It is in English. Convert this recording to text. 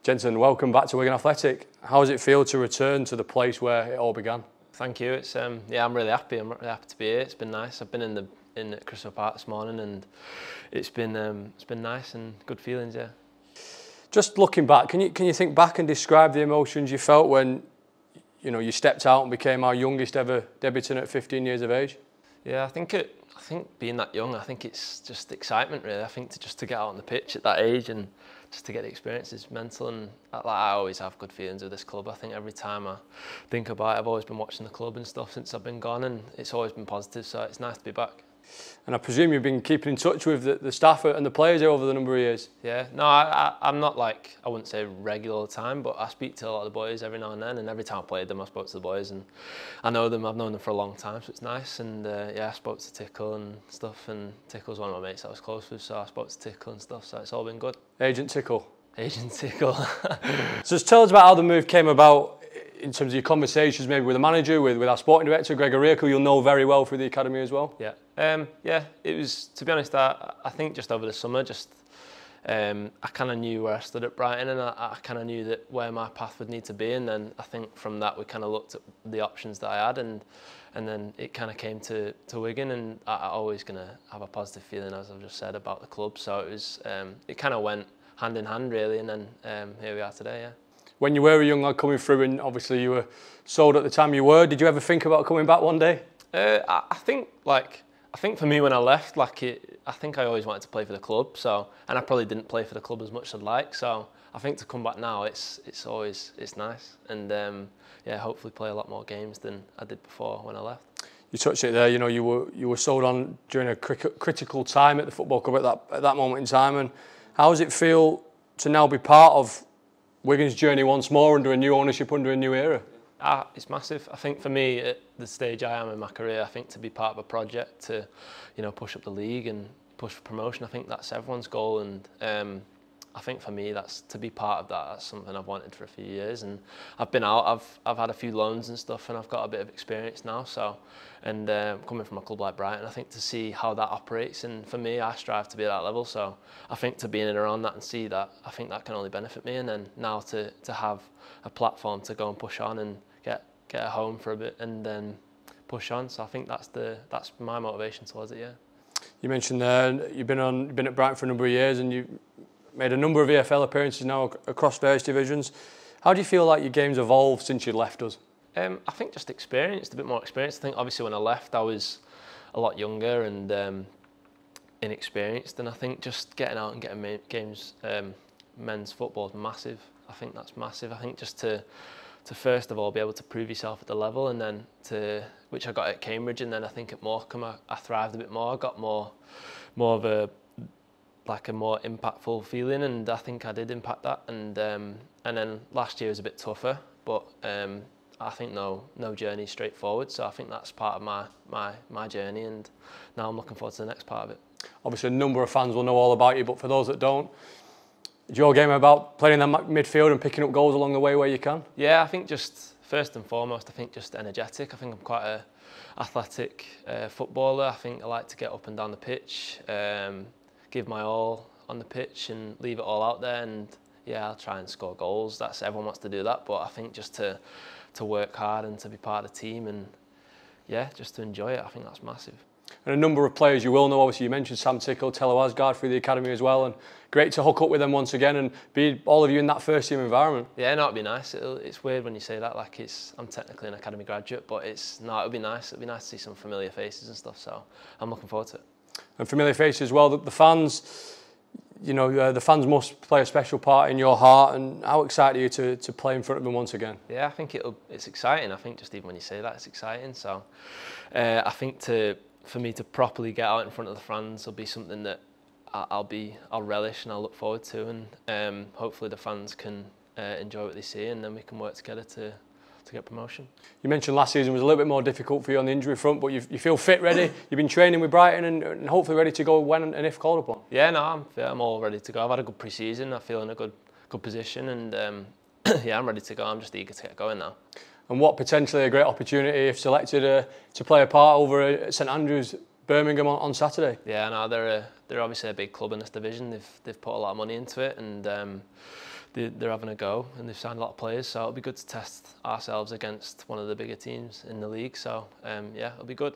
Jensen, welcome back to Wigan Athletic. How does it feel to return to the place where it all began? Thank you. It's yeah, I'm really happy. I'm really happy to be here. It's been nice. I've been in Crystal Park this morning, and it's been nice and good feelings. Yeah. Just looking back, can you think back and describe the emotions you felt when you stepped out and became our youngest ever debutant at 15 years of age? Yeah, I think being that young, I think it's just excitement really. I think to get out on the pitch at that age and just to get the experience is mental, and I always have good feelings with this club. I think every time I think about it, I've always been watching the club and stuff since I've been gone, and it's always been positive, so it's nice to be back. And I presume you've been keeping in touch with the staff and the players over the number of years? Yeah, no, I'm not like, I wouldn't say regular all the time, but I speak to a lot of the boys every now and then, and every time I played them I spoke to the boys, and I know them, I've known them for a long time, so it's nice. And yeah, I spoke to Tickle and stuff, and Tickle's one of my mates I was close with, so I spoke to Tickle and stuff, so it's all been good. Agent Tickle? Agent Tickle. So just tell us about how the move came about in terms of your conversations maybe with the manager, with our sporting director, Greg O'Reilly, who you'll know very well through the academy as well. Yeah. Yeah, it was, to be honest, I think just over the summer, I kind of knew where I stood at Brighton, and I kind of knew that where my path would need to be, and then I think from that we kind of looked at the options that I had, and then it kind of came to Wigan, and I'm always going to have a positive feeling, as I've just said, about the club. So it was, it kind of went hand in hand really, and then here we are today. Yeah. When you were a young lad coming through, and obviously you were sold at the time you were, did you ever think about coming back one day? I think for me when I left, I think I always wanted to play for the club. So, and I probably didn't play for the club as much as I'd like. So I think to come back now, it's nice, and yeah, hopefully play a lot more games than I did before when I left. You touched it there. You were sold on during a critical time at the football club at that moment in time. And how does it feel to now be part of Wigan's journey once more under a new ownership, under a new era? It's massive. I think for me, at the stage I am in my career, I think to be part of a project to, push up the league and push for promotion, I think that's everyone's goal. And I think for me, that's to be part of that. That's something I've wanted for a few years. And I've been out. I've had a few loans and stuff, and I've got a bit of experience now. So, and coming from a club like Brighton, I think to see how that operates. And for me, I strive to be at that level. So I think to be in and around that and see that, I think that can only benefit me. And then now to have a platform to go and push on and get a home for a bit and then push on. So I think that's my motivation towards it. Yeah. You mentioned there you've been at Brighton for a number of years, and you made a number of EFL appearances now across various divisions. How do you feel like your game's evolved since you left us? I think just a bit more experience. I think obviously when I left I was a lot younger and inexperienced, and I think just getting out and getting games, men's football is massive. I think that's massive. I think just to first of all be able to prove yourself at the level, and then which I got at Cambridge, and then I think at Morecambe I thrived a bit more. I got more of a more impactful feeling, and I think I did impact that. And then last year was a bit tougher, but I think no journey is straightforward. So I think that's part of my journey, and now I'm looking forward to the next part of it. Obviously, a number of fans will know all about you, but for those that don't, is your game about playing in that midfield and picking up goals along the way where you can? Yeah, I think just first and foremost, I think just energetic. I think I'm quite a athletic footballer. I think I like to get up and down the pitch, give my all on the pitch and leave it all out there, and yeah, I'll try and score goals. Everyone wants to do that, but I think just to work hard and to be part of the team, and yeah, just to enjoy it, I think that's massive. And a number of players you will know, obviously you mentioned Sam Tickle, Tello Asgard through the academy as well, and great to hook up with them once again and be all of you in that first team environment. Yeah, no, it'd be nice. It's weird when you say that, I'm technically an academy graduate, but it'd be nice. It'd be nice to see some familiar faces and stuff, so I'm looking forward to it. And familiar faces as well, the fans, the fans must play a special part in your heart, and how excited are you to play in front of them once again? Yeah, I think it's exciting. I think just even when you say that, it's exciting. So I think for me to properly get out in front of the fans will be something that I'll relish and I'll look forward to, and hopefully the fans can enjoy what they see, and then we can work together to get promotion. You mentioned last season was a little bit more difficult for you on the injury front, but you feel fit, ready. You've been training with Brighton and hopefully ready to go when and if called upon. Yeah, no, I'm all ready to go. I've had a good pre-season. I feel in a good position, and yeah, I'm ready to go. I'm just eager to get going now. And what potentially a great opportunity if selected to play a part over at St Andrews, Birmingham on Saturday. Yeah, no, they're obviously a big club in this division. They've put a lot of money into it, and they're having a go and they've signed a lot of players, so it'll be good to test ourselves against one of the bigger teams in the league. So yeah, it'll be good.